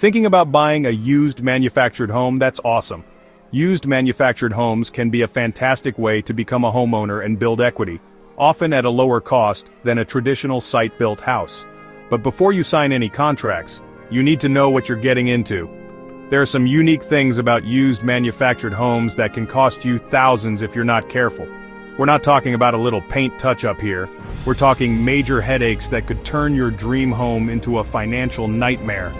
Thinking about buying a used manufactured home? That's awesome. Used manufactured homes can be a fantastic way to become a homeowner and build equity, often at a lower cost than a traditional site-built house. But before you sign any contracts, you need to know what you're getting into. There are some unique things about used manufactured homes that can cost you thousands if you're not careful. We're not talking about a little paint touch-up here. We're talking major headaches that could turn your dream home into a financial nightmare.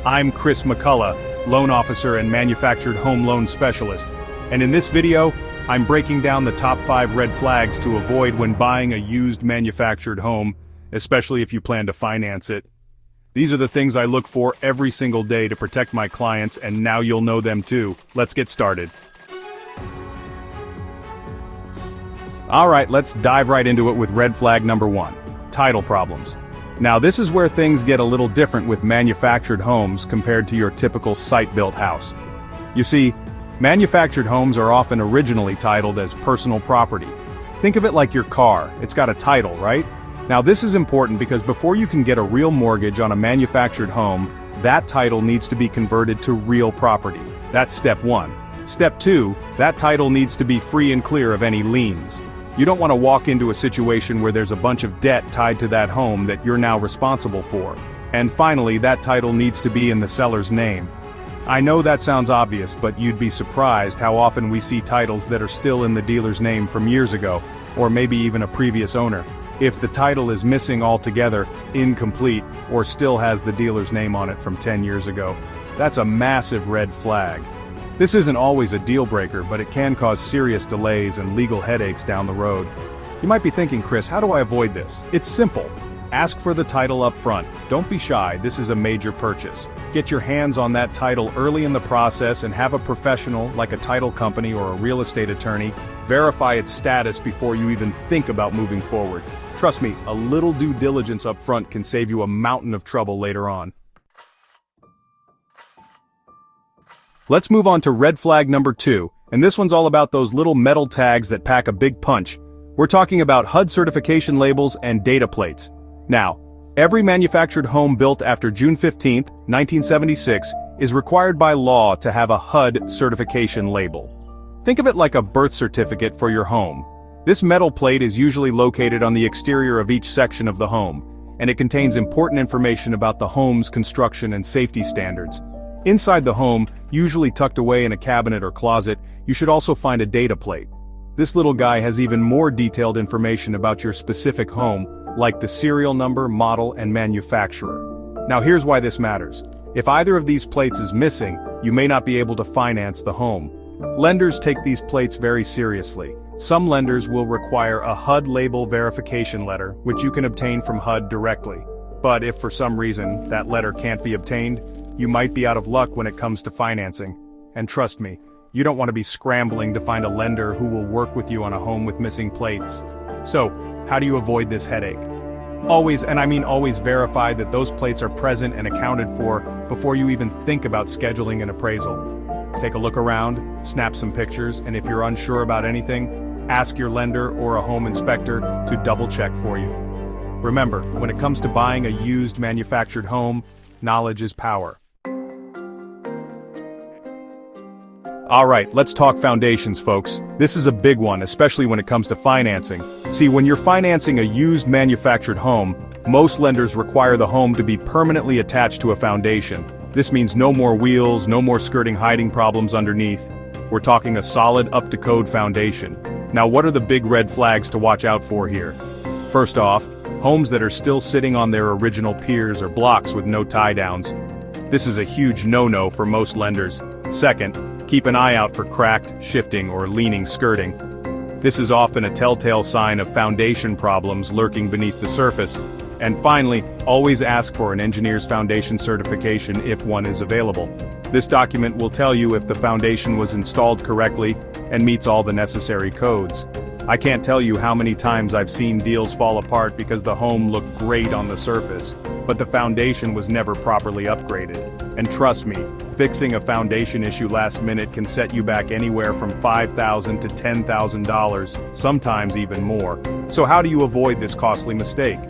I'm Kris McCullough, loan officer and manufactured home loan specialist. And in this video, I'm breaking down the top 5 red flags to avoid when buying a used manufactured home, especially if you plan to finance it. These are the things I look for every single day to protect my clients, and now you'll know them too. Let's get started. Alright, let's dive right into it with red flag number 1, title problems. Now this is where things get a little different with manufactured homes compared to your typical site-built house. You see, manufactured homes are often originally titled as personal property. Think of it like your car, it's got a title, right? Now this is important because before you can get a real mortgage on a manufactured home, that title needs to be converted to real property. That's step 1. Step 2, that title needs to be free and clear of any liens. You don't want to walk into a situation where there's a bunch of debt tied to that home that you're now responsible for. And finally, that title needs to be in the seller's name. I know that sounds obvious, but you'd be surprised how often we see titles that are still in the dealer's name from years ago, or maybe even a previous owner. If the title is missing altogether, incomplete, or still has the dealer's name on it from 10 years ago, that's a massive red flag. This isn't always a deal breaker, but it can cause serious delays and legal headaches down the road. You might be thinking, Kris, how do I avoid this? It's simple. Ask for the title up front. Don't be shy, this is a major purchase. Get your hands on that title early in the process and have a professional, like a title company or a real estate attorney, verify its status before you even think about moving forward. Trust me, a little due diligence up front can save you a mountain of trouble later on. Let's move on to red flag number 2, and this one's all about those little metal tags that pack a big punch. We're talking about HUD certification labels and data plates. Now, every manufactured home built after June 15, 1976, is required by law to have a HUD certification label. Think of it like a birth certificate for your home. This metal plate is usually located on the exterior of each section of the home, and it contains important information about the home's construction and safety standards. Inside the home, usually tucked away in a cabinet or closet, you should also find a data plate. This little guy has even more detailed information about your specific home, like the serial number, model, and manufacturer. Now here's why this matters. If either of these plates is missing, you may not be able to finance the home. Lenders take these plates very seriously. Some lenders will require a HUD label verification letter, which you can obtain from HUD directly. But if for some reason that letter can't be obtained, you might be out of luck when it comes to financing. And trust me, you don't want to be scrambling to find a lender who will work with you on a home with missing plates. So, how do you avoid this headache? Always, and I mean always, verify that those plates are present and accounted for before you even think about scheduling an appraisal. Take a look around, snap some pictures, and if you're unsure about anything, ask your lender or a home inspector to double-check for you. Remember, when it comes to buying a used manufactured home, knowledge is power. Alright, let's talk foundations, folks. This is a big one, especially when it comes to financing. See, when you're financing a used manufactured home, most lenders require the home to be permanently attached to a foundation. This means no more wheels, no more skirting hiding problems underneath. We're talking a solid, up-to-code foundation. Now, what are the big red flags to watch out for here? First off, homes that are still sitting on their original piers or blocks with no tie-downs. This is a huge no-no for most lenders. Second, keep an eye out for cracked, shifting, or leaning skirting. This is often a telltale sign of foundation problems lurking beneath the surface. And finally, always ask for an engineer's foundation certification if one is available. This document will tell you if the foundation was installed correctly and meets all the necessary codes. I can't tell you how many times I've seen deals fall apart because the home looked great on the surface, but the foundation was never properly upgraded. And trust me, fixing a foundation issue last minute can set you back anywhere from $5,000 to $10,000, sometimes even more. So how do you avoid this costly mistake?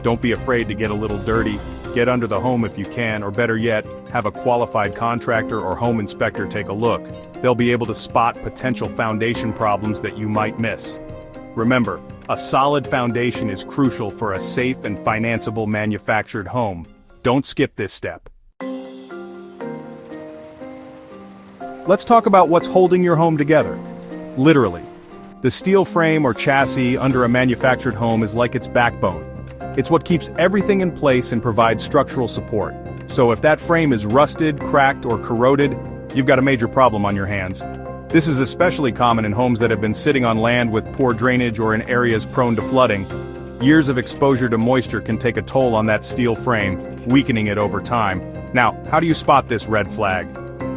Don't be afraid to get a little dirty, get under the home if you can, or better yet, have a qualified contractor or home inspector take a look. They'll be able to spot potential foundation problems that you might miss. Remember, a solid foundation is crucial for a safe and financeable manufactured home. Don't skip this step. Let's talk about what's holding your home together. Literally. The steel frame or chassis under a manufactured home is like its backbone. It's what keeps everything in place and provides structural support. So if that frame is rusted, cracked, or corroded, you've got a major problem on your hands. This is especially common in homes that have been sitting on land with poor drainage or in areas prone to flooding. Years of exposure to moisture can take a toll on that steel frame, weakening it over time. Now, how do you spot this red flag?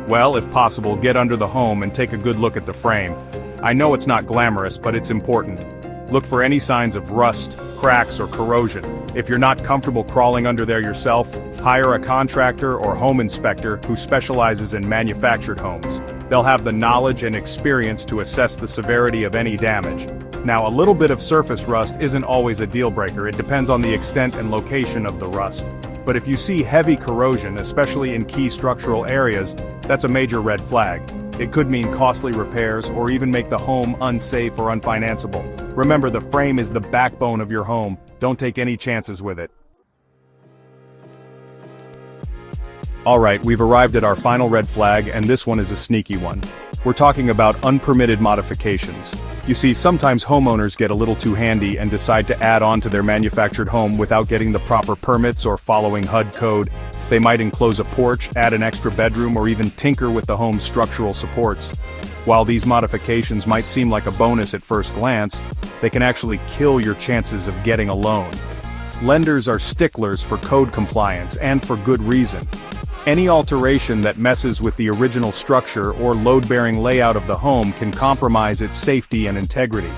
Well, if possible, get under the home and take a good look at the frame. I know it's not glamorous, but it's important. Look for any signs of rust, cracks, or corrosion. If you're not comfortable crawling under there yourself, hire a contractor or home inspector who specializes in manufactured homes. They'll have the knowledge and experience to assess the severity of any damage. Now, a little bit of surface rust isn't always a deal breaker. It depends on the extent and location of the rust. But if you see heavy corrosion, especially in key structural areas, that's a major red flag. It could mean costly repairs or even make the home unsafe or unfinanceable. Remember, the frame is the backbone of your home. Don't take any chances with it. Alright, we've arrived at our final red flag, and this one is a sneaky one. We're talking about unpermitted modifications. You see, sometimes homeowners get a little too handy and decide to add on to their manufactured home without getting the proper permits or following HUD code. They might enclose a porch, add an extra bedroom, or even tinker with the home's structural supports. While these modifications might seem like a bonus at first glance, they can actually kill your chances of getting a loan. Lenders are sticklers for code compliance, and for good reason. Any alteration that messes with the original structure or load-bearing layout of the home can compromise its safety and integrity.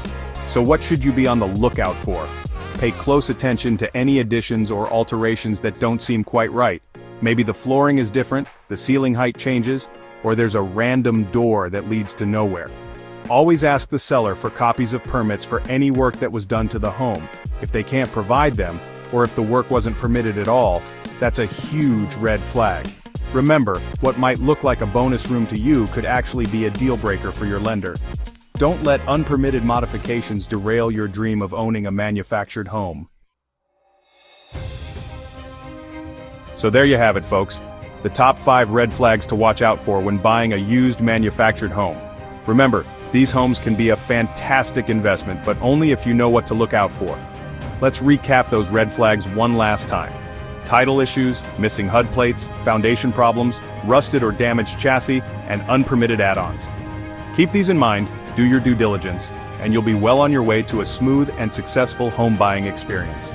So what should you be on the lookout for? Pay close attention to any additions or alterations that don't seem quite right. Maybe the flooring is different, the ceiling height changes, or there's a random door that leads to nowhere. Always ask the seller for copies of permits for any work that was done to the home. If they can't provide them, or if the work wasn't permitted at all, that's a huge red flag. Remember, what might look like a bonus room to you could actually be a deal breaker for your lender. Don't let unpermitted modifications derail your dream of owning a manufactured home. So there you have it, folks. The top 5 red flags to watch out for when buying a used manufactured home. Remember, these homes can be a fantastic investment, but only if you know what to look out for. Let's recap those red flags one last time. Title issues, missing HUD plates, foundation problems, rusted or damaged chassis, and unpermitted add-ons. Keep these in mind, do your due diligence, and you'll be well on your way to a smooth and successful home buying experience.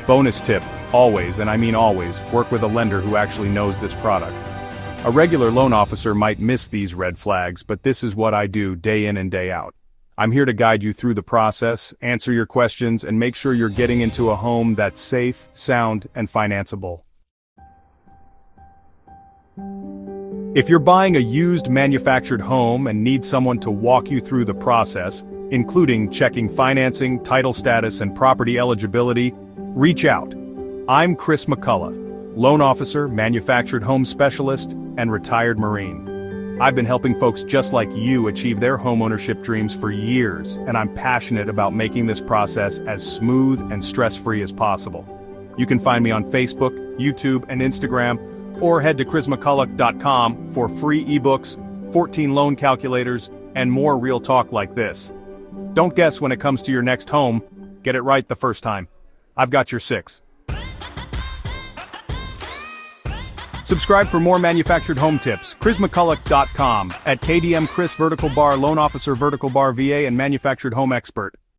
Bonus tip, always, and I mean always, work with a lender who actually knows this product. A regular loan officer might miss these red flags, but this is what I do day in and day out. I'm here to guide you through the process, answer your questions, and make sure you're getting into a home that's safe, sound, and financeable. If you're buying a used manufactured home and need someone to walk you through the process, including checking financing, title status, and property eligibility, reach out. I'm Kris McCullough, loan officer, manufactured home specialist, and retired Marine. I've been helping folks just like you achieve their homeownership dreams for years, and I'm passionate about making this process as smooth and stress-free as possible. You can find me on Facebook, YouTube, and Instagram, or head to krismccullough.com for free ebooks, 14 loan calculators, and more real talk like this. Don't guess when it comes to your next home, get it right the first time. I've got your 6. Subscribe for more manufactured home tips. KrisMcCullough.com, at KDM Kris Vertical Bar Loan Officer Vertical Bar VA and Manufactured Home Expert.